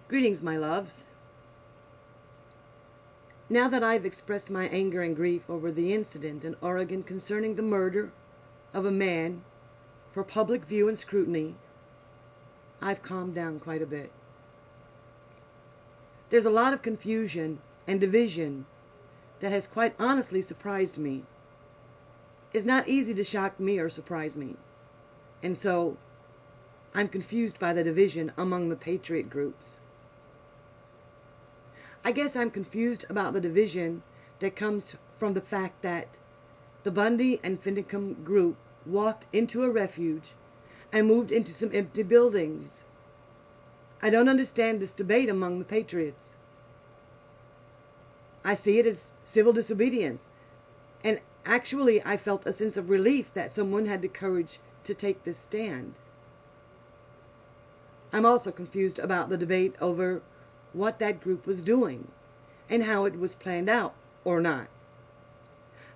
Greetings, my loves. Now that I've expressed my anger and grief over the incident in Oregon concerning the murder of a man for public view and scrutiny, I've calmed down quite a bit. There's a lot of confusion and division that has quite honestly surprised me. It's not easy to shock me or surprise me. And so, I'm confused by the division among the patriot groups. I guess I'm confused about the division that comes from the fact that the Bundy and Finicum group walked into a refuge and moved into some empty buildings. I don't understand this debate among the patriots. I see it as civil disobedience. And actually, I felt a sense of relief that someone had the courage to take this stand. I'm also confused about the debate over what that group was doing and how it was planned out or not.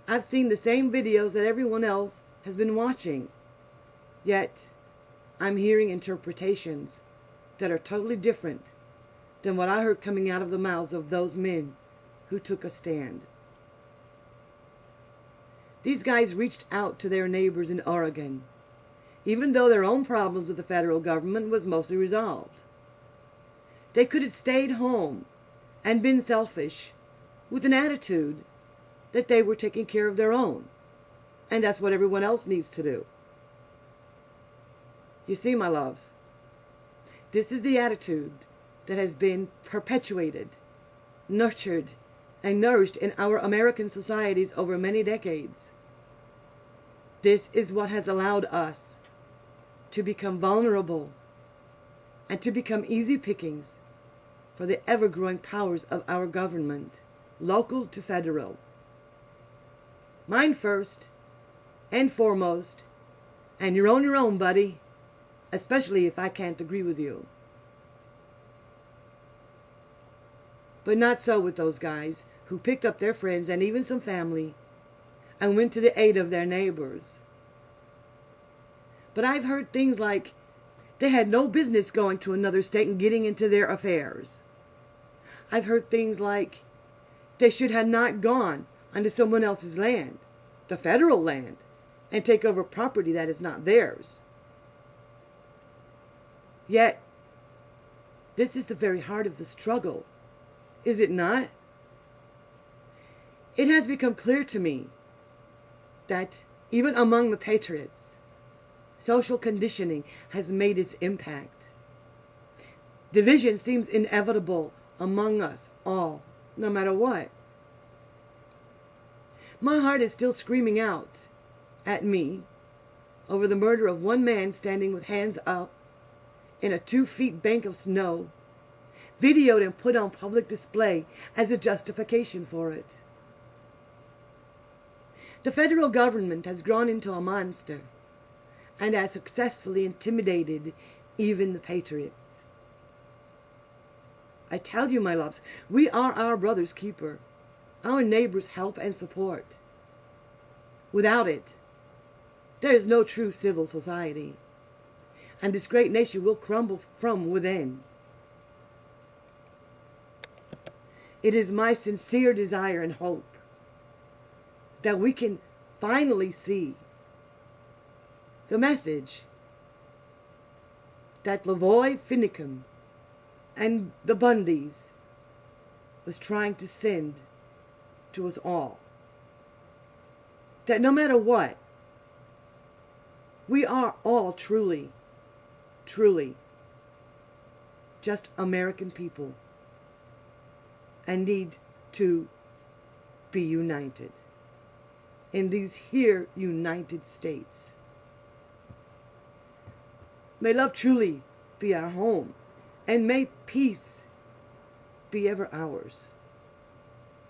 I've seen the same videos that everyone else has been watching, yet I'm hearing interpretations that are totally different than what I heard coming out of the mouths of those men who took a stand. These guys reached out to their neighbors in Oregon, even though their own problems with the federal government was mostly resolved. They could have stayed home and been selfish with an attitude that they were taking care of their own, and that's what everyone else needs to do. You see, my loves, this is the attitude that has been perpetuated, nurtured, and nourished in our American societies over many decades. This is what has allowed us to become vulnerable and to become easy pickings for the ever-growing powers of our government, local to federal. Mine first and foremost, and you're on your own, buddy, especially if I can't agree with you. But not so with those guys who picked up their friends and even some family and went to the aid of their neighbors. But I've heard things like they had no business going to another state and getting into their affairs. I've heard things like they should have not gone onto someone else's land, the federal land, and take over property that is not theirs. Yet, this is the very heart of the struggle, is it not? It has become clear to me that even among the patriots, social conditioning has made its impact. Division seems inevitable among us all, no matter what. My heart is still screaming out at me over the murder of one man standing with hands up in a 2-foot bank of snow, videoed and put on public display as a justification for it. The federal government has grown into a monster and has successfully intimidated even the patriots. I tell you, my loves, we are our brother's keeper, our neighbor's help and support. Without it, there is no true civil society, and this great nation will crumble from within. It is my sincere desire and hope that we can finally see the message that Lavoy Finicum and the Bundys was trying to send to us all. That no matter what, we are all truly, truly just American people and need to be united in these here United States. May love truly be our home, and may peace be ever ours.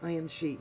I am she.